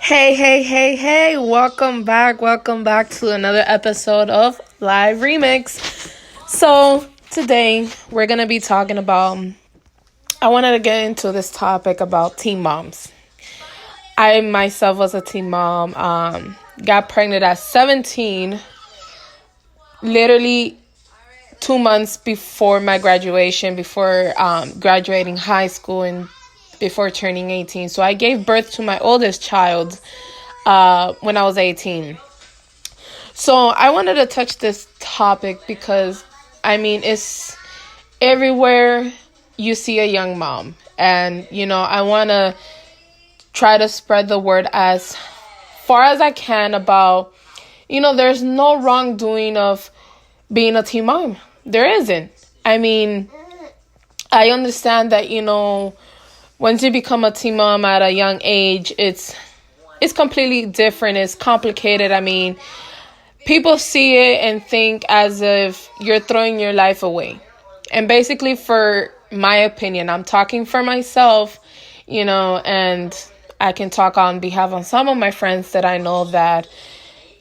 Hey, welcome back to another episode of Live Remix. So, today we're going to be talking about, I wanted to get into this topic about teen moms. I myself was a teen mom, got pregnant at 17, literally 2 months before my graduation, before graduating high school and before turning 18. So I gave birth to my oldest child when I was 18. So I wanted to touch this topic because, it's everywhere you see a young mom. And, I want to try to spread the word as far as I can about, there's no wrongdoing of being a teen mom. There isn't. I understand that, once you become a teen mom at a young age, it's completely different. It's complicated. People see it and think as if you're throwing your life away. And basically, for my opinion, I'm talking for myself, and I can talk on behalf of some of my friends that I know that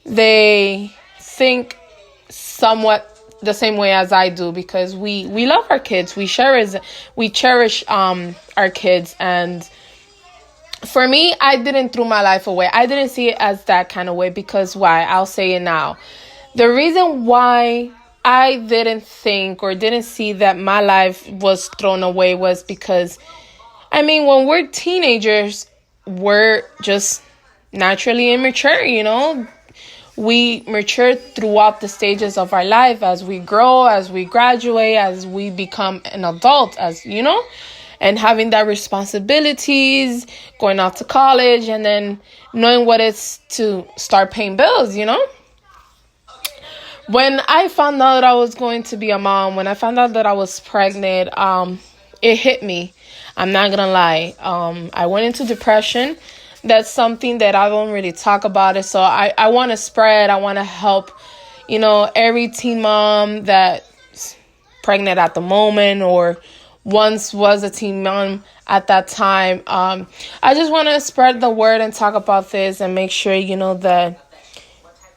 they think somewhat the same way as I do, because we love our kids. We cherish our kids. And for me, I didn't throw my life away. I didn't see it as that kind of way, because why? I'll say it now. The reason why I didn't think or didn't see that my life was thrown away was because, when we're teenagers, we're just naturally immature, We mature throughout the stages of our life as we grow, as we graduate, as we become an adult, and having that responsibilities, going off to college, and then knowing what it's to start paying bills, When I found out that I was going to be a mom, when I found out that I was pregnant, it hit me. I'm not going to lie. I went into depression. That's something that I don't really talk about it. So I want to spread, I want to help, every teen mom that's pregnant at the moment or once was a teen mom at that time. I just want to spread the word and talk about this and make sure, that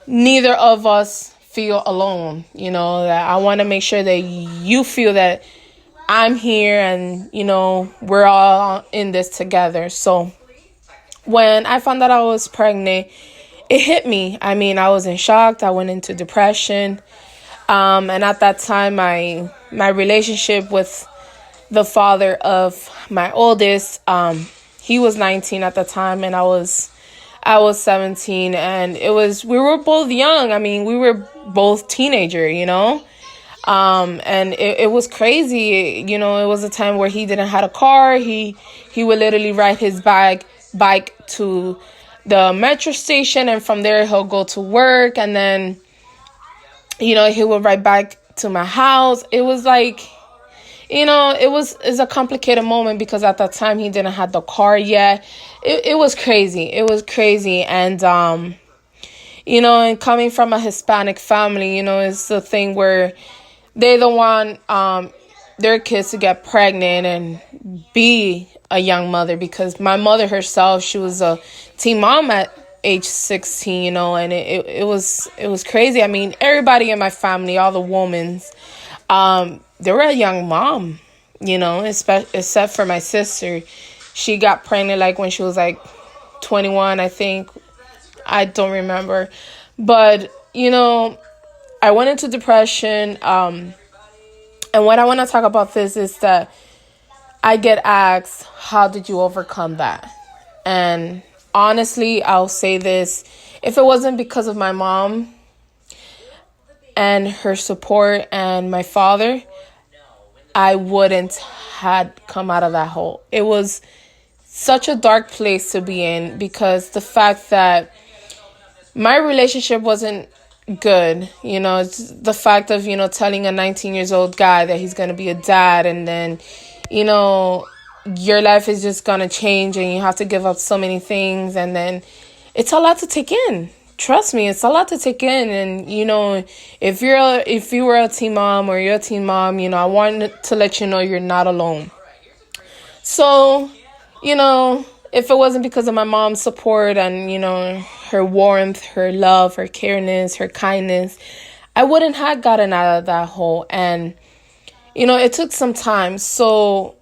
neither of us feel alone, that I want to make sure that you feel that I'm here and, we're all in this together. So when I found out I was pregnant, it hit me. I was in shock. I went into depression. And at that time, my relationship with the father of my oldest, he was 19 at the time, and I was 17. And we were both young. We were both teenager, and it was crazy. It was a time where he didn't have a car. He would literally ride his bike to the metro station, and from there he'll go to work, and then he would ride back to my house. It was like, it's a complicated moment because at that time he didn't have the car yet. It was crazy. And and coming from a Hispanic family, it's the thing where they don't want their kids to get pregnant and be a young mother, because my mother herself, she was a teen mom at age 16, and it was crazy. Everybody in my family, all the women, they were a young mom, except for my sister. She got pregnant like when she was like 21, I think. I don't remember. But, I went into depression. And what I want to talk about this is that I get asked, how did you overcome that? And honestly, I'll say this. If it wasn't because of my mom and her support and my father, I wouldn't had come out of that hole. It was such a dark place to be in, because the fact that my relationship wasn't good, it's the fact of, telling a 19-year-old guy that he's going to be a dad, and then, your life is just going to change and you have to give up so many things. And then it's a lot to take in. Trust me, it's a lot to take in. And, if you were a teen mom or you're a teen mom, I wanted to let you know you're not alone. So, if it wasn't because of my mom's support and, her warmth, her love, her careness, her kindness, I wouldn't have gotten out of that hole. And, it took some time. So,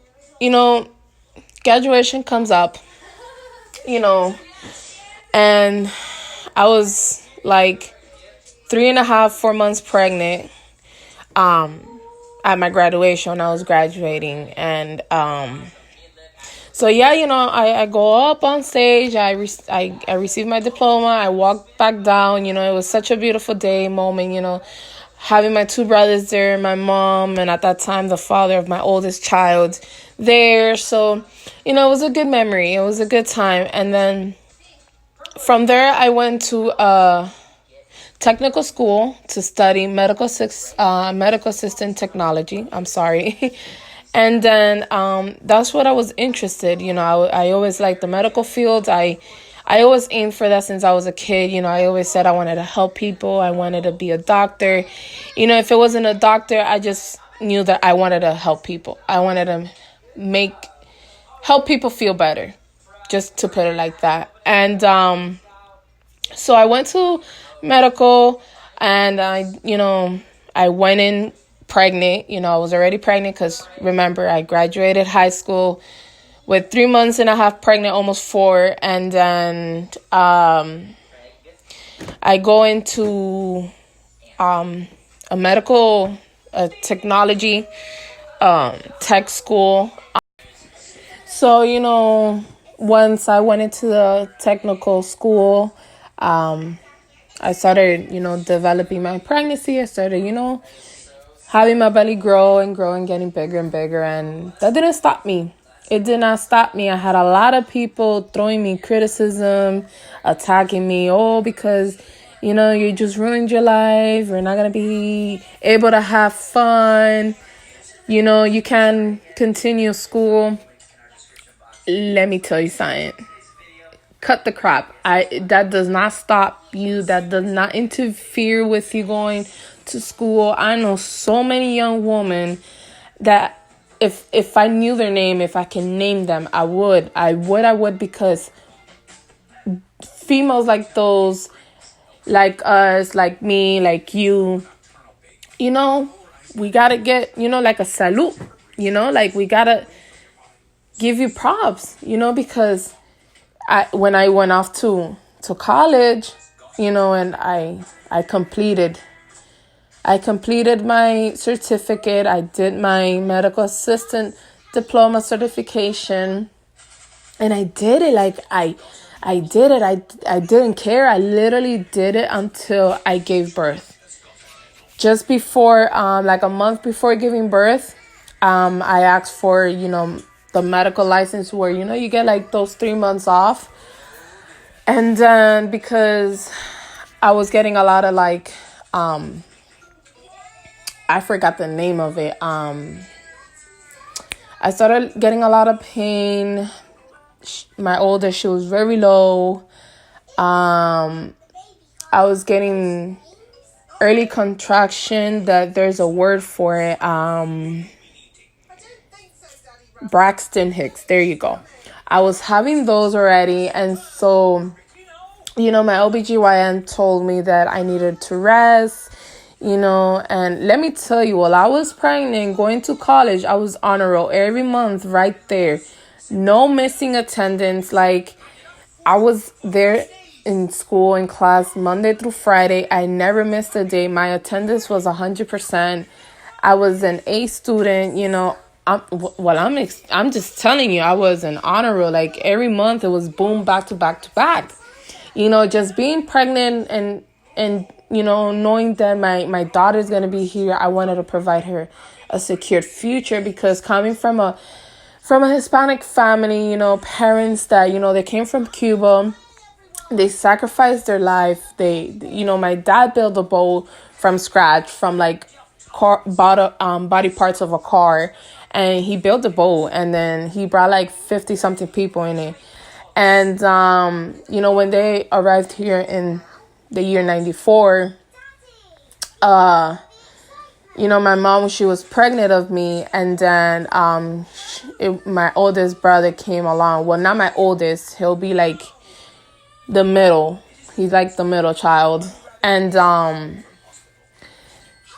graduation comes up, and I was like 3.5, 4 months pregnant at my graduation when I was graduating. And so yeah, I go up on stage, I received my diploma, I walked back down, it was such a beautiful day, moment, having my 2 brothers there, my mom, and at that time the father of my oldest child there. So, it was a good memory, it was a good time. And then from there I went to technical school to study medical assistant technology. I'm sorry. And then that's what I was interested. I always liked the medical field. I always aimed for that since I was a kid. I always said I wanted to help people. I wanted to be a doctor. If it wasn't a doctor, I just knew that I wanted to help people. I wanted to help people feel better, just to put it like that. And so I went to medical, and I went in pregnant. I was already pregnant because, remember, I graduated high school with 3.5 months pregnant, almost 4. And then I go into a medical technology tech school. So, once I went into the technical school, I started, developing my pregnancy. I started, having my belly grow and getting bigger and bigger. And that didn't stop me. It did not stop me. I had a lot of people throwing me criticism, attacking me. Oh, because, you just ruined your life. You're not going to be able to have fun. You can continue school. Let me tell you something. Cut the crap. That does not stop you. That does not interfere with you going to school. I know so many young women that if I knew their name, if I can name them, I would, because females like those, like us, like me, like you, we gotta get, like a salute, like we gotta give you props, because when I went off to college, and I completed my certificate. I did my medical assistant diploma certification, and I did it. Like I did it. I didn't care. I literally did it until I gave birth. Just before, like a month before giving birth, I asked for, the medical license where, you get like those 3 months off. And then because I was getting a lot of like, I forgot the name of it. I started getting a lot of pain. My oldest, she was very low. I was getting early contraction, that there's a word for it. Braxton Hicks. There you go. I was having those already. And so, my OBGYN told me that I needed to rest, and let me tell you, while I was pregnant, going to college, I was on a roll every month right there. No missing attendance. Like, I was there in school, in class, Monday through Friday. I never missed a day. My attendance was 100%. I was an A student, I'm just telling you, I was an honor roll. Like, every month it was boom, back to back to back. Just being pregnant and knowing that my daughter's going to be here, I wanted to provide her a secured future, because coming from a Hispanic family, parents that, they came from Cuba, they sacrificed their life. My dad built a boat from scratch, from like body parts of a car, and he built a boat, and then he brought like 50 something people in it. And, when they arrived here in the year 94, my mom, she was pregnant of me, and then my oldest brother came along. Well, not my oldest. He'll be like the middle. He's like the middle child. And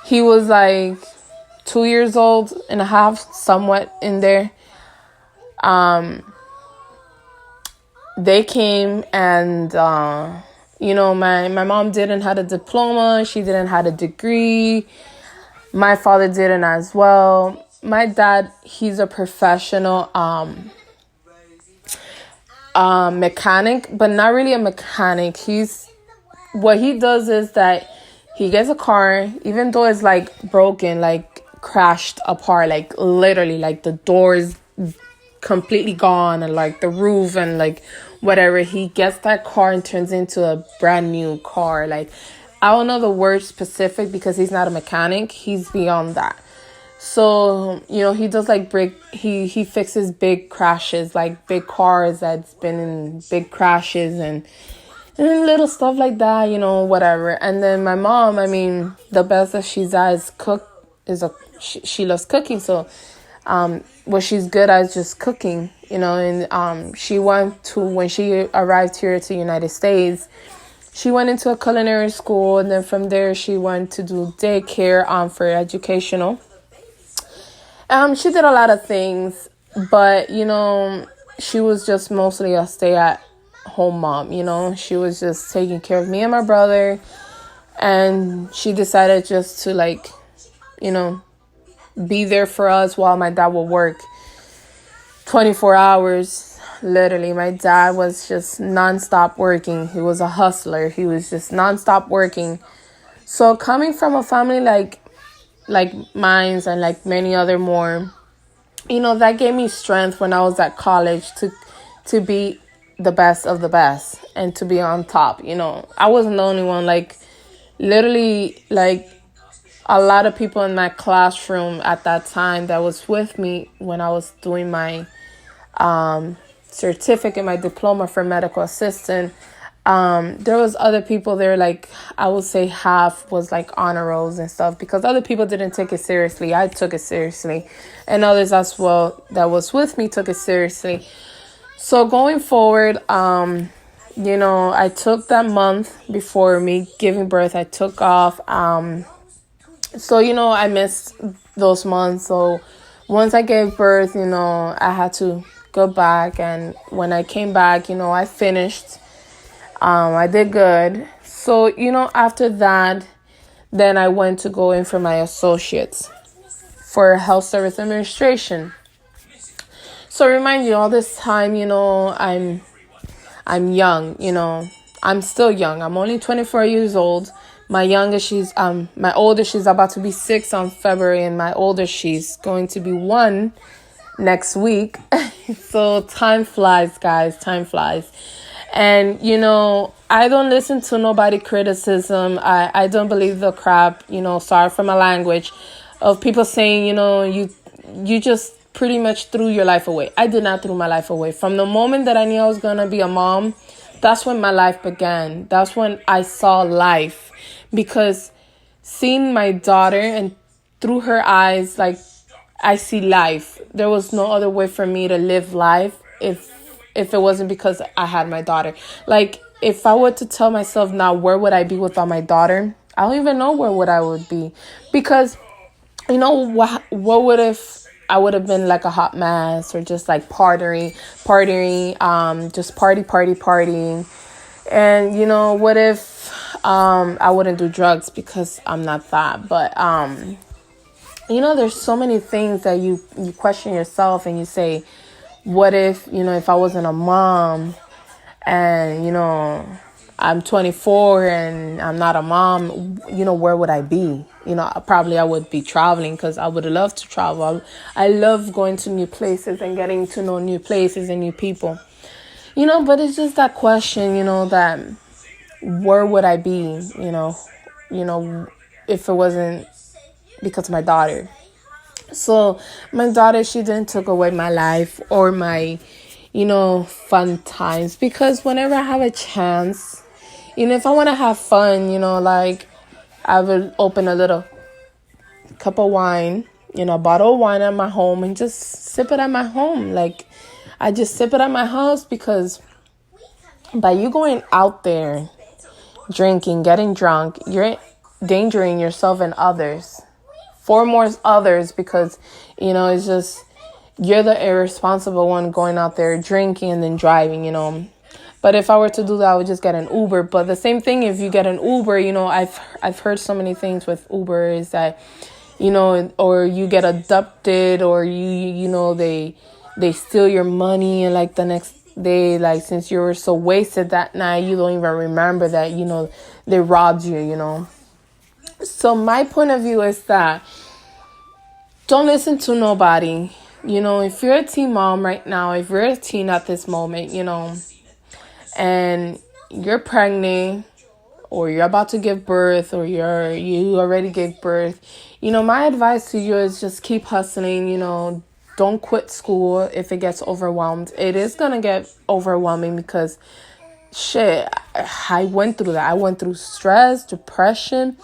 he was like 2 years old and a half, somewhat in there. They came, and my mom didn't have a diploma. She didn't have a degree. My father didn't as well. My dad, he's a professional mechanic, but not really a mechanic. What he does is that he gets a car, even though it's like broken, like crashed apart, like literally, like the doors completely gone, and like the roof and like whatever. He gets that car and turns into a brand new car. Like, I don't know the word specific because he's not a mechanic. He's beyond that. So, he does like he fixes big crashes, like big cars that's been in big crashes and little stuff like that, whatever. And then my mom, I mean, the best that she's at is she loves cooking. So, what she's good at is just cooking, and she when she arrived here to the United States, she went into a culinary school, and then from there she went to do daycare for educational. She did a lot of things, but, she was just mostly a stay-at-home mom, She was just taking care of me and my brother, and she decided just to, like, be there for us while my dad would work 24 hours. Literally, my dad was just nonstop working. He was a hustler. He was just nonstop working. So coming from a family like mine and like many other more, that gave me strength when I was at college to be the best of the best and to be on top. I wasn't the only one. Like, literally, like, a lot of people in my classroom at that time that was with me when I was doing my certificate, my diploma for medical assistant, there was other people there, like, I would say half was like honor rolls and stuff, because other people didn't take it seriously. I took it seriously, and others as well that was with me took it seriously. So going forward, I took that month before me giving birth. I took off. So, I missed those months. So once I gave birth, I had to go back. And when I came back, I finished. I did good. So, after that, then I went to go in for my associates for health service administration. So remind you, all this time, I'm young, I'm still young. I'm only 24 years old. My youngest, my oldest, she's about to be 6 on February, and my oldest, she's going to be 1 next week. So time flies, guys, time flies. And, I don't listen to nobody criticism. I don't believe the crap, sorry for my language, of people saying, you just pretty much threw your life away. I did not throw my life away. From the moment that I knew I was going to be a mom, that's when my life began. That's when I saw life. Because seeing my daughter, and through her eyes, like, I see life. There was no other way for me to live life if it wasn't because I had my daughter. Like, if I were to tell myself now, where would I be without my daughter? I don't even know where I would be. Because, what would if I would have been like a hot mess, or just like partying, just partying. And, what if I wouldn't do drugs, because I'm not that. But, there's so many things that you question yourself, and you say, what if, if I wasn't a mom, and, I'm 24 and I'm not a mom, where would I be? Probably I would be traveling, because I would love to travel. I love going to new places and getting to know new places and new people. But it's just that question, that where would I be, if it wasn't because of my daughter. So my daughter, she didn't take away my life or my, fun times, because whenever I have a chance, if I want to have fun, like, I would open a little cup of wine, a bottle of wine at my home and just sip it at my home. Like, I just sip it at my house because by you going out there, drinking, getting drunk, you're endangering yourself and others. Foremost others, because, it's just, you're the irresponsible one going out there drinking and then driving, But if I were to do that, I would just get an Uber. But the same thing, if you get an Uber, I've heard so many things with Uber is that, or you get abducted, or they steal your money, and like the next day, like since you were so wasted that night, you don't even remember that, they robbed you, So my point of view is that don't listen to nobody. If you're a teen mom right now, if you're a teen at this moment, and you're pregnant, or you're about to give birth, or you already gave birth, my advice to you is just keep hustling. Don't quit school if it gets overwhelmed. It is gonna get overwhelming because shit, I went through that. I went through stress, depression.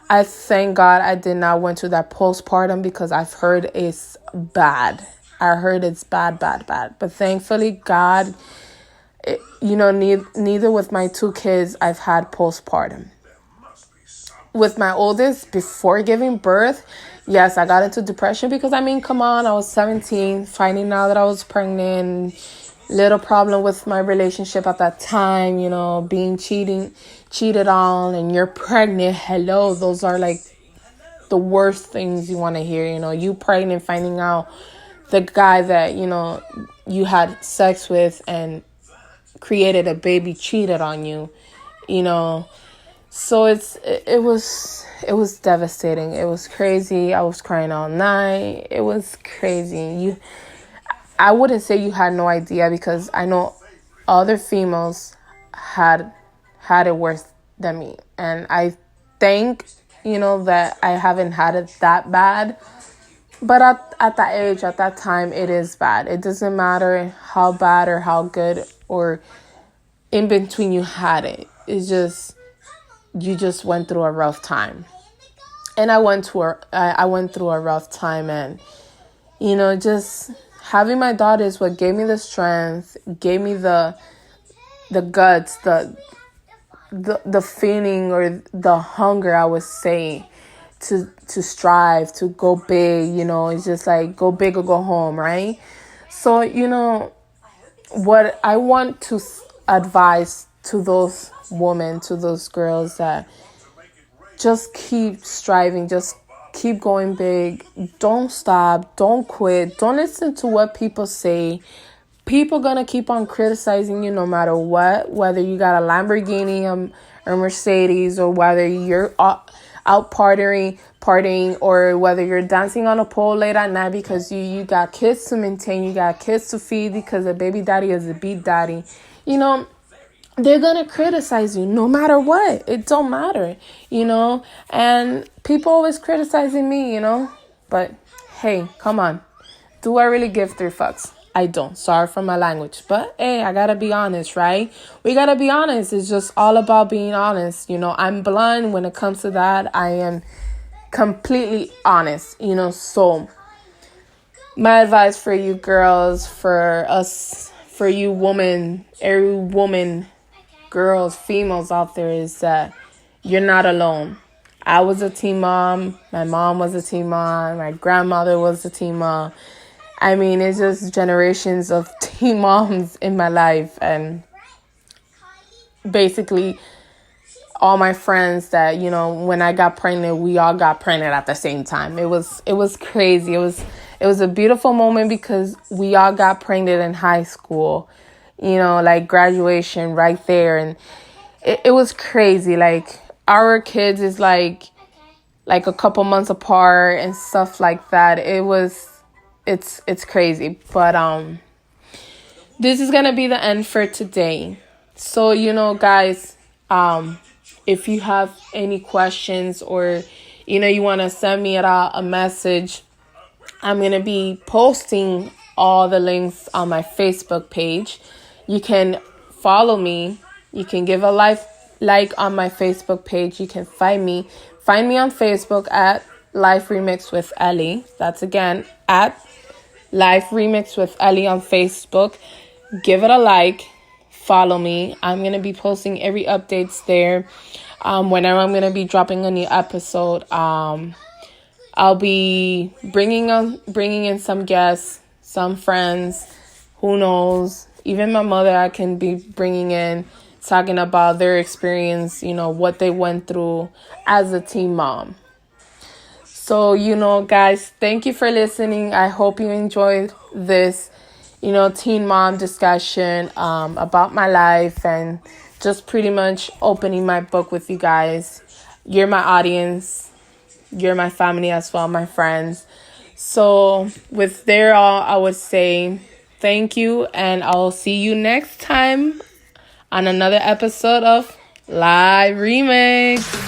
I thank God I did not went through that postpartum, because I've heard it's bad. I heard it's bad. But thankfully, God, neither with my 2 kids I've had postpartum. With my oldest, before giving birth, yes, I got into depression because, come on, I was 17, finding out that I was pregnant, little problem with my relationship at that time, being cheated on, and you're pregnant. Hello, those are like the worst things you want to hear. You pregnant, finding out the guy that, you had sex with and created a baby cheated on you, So it was devastating. It was crazy. I was crying all night. It was crazy. I wouldn't say you had no idea, because I know other females had it worse than me. And I think, that I haven't had it that bad. But at that age, at that time, it is bad. It doesn't matter how bad or how good or in between you had it. It's just, you just went through a rough time. And I went through a rough time, and, just having my daughter is what gave me the strength, gave me the guts, the feeling or the hunger, I would say, to strive, to go big. It's just like go big or go home, right? So, what I want to advise to those women, to those girls, that just keep striving, just keep going big. Don't stop. Don't quit. Don't listen to what people say. People gonna keep on criticizing you no matter what, whether you got a Lamborghini, a Mercedes, or whether you're out partying, or whether you're dancing on a pole late at night because you got kids to maintain, you got kids to feed, because a baby daddy is a beat daddy. They're going to criticize you no matter what. It don't matter, and people always criticizing me, but hey, come on. Do I really give 3 fucks? I don't. Sorry for my language, but hey, I gotta be honest, right? We gotta be honest. It's just all about being honest. I'm blunt when it comes to that. I am completely honest, so my advice for you girls, for us, for you women, every woman, girls, females out there, is that you're not alone. I was a teen mom. My mom was a teen mom. My grandmother was a teen mom. It's just generations of teen moms in my life. And basically, all my friends that, when I got pregnant, we all got pregnant at the same time. It was crazy. It was a beautiful moment because we all got pregnant in high school, like graduation right there. And it was crazy. Like, our kids is like a couple months apart and stuff like that. It's crazy. But this is gonna be the end for today. So, guys, if you have any questions, or you want to send me a message, I'm gonna be posting all the links on my Facebook page. You can follow me. You can give a like on my Facebook page. You can find me on Facebook at Life Remix with Ellie. That's again at Life Remix with Ellie on Facebook. Give it a like. Follow me. I'm going to be posting every updates there. Whenever I'm going to be dropping a new episode, I'll be bringing in some guests, some friends, who knows, even my mother I can be bringing in, talking about their experience, what they went through as a teen mom. So, guys, thank you for listening. I hope you enjoyed this, teen mom discussion about my life and just pretty much opening my book with you guys. You're my audience. You're my family as well, my friends. So with there all, I would say thank you, and I'll see you next time on another episode of Live Remix.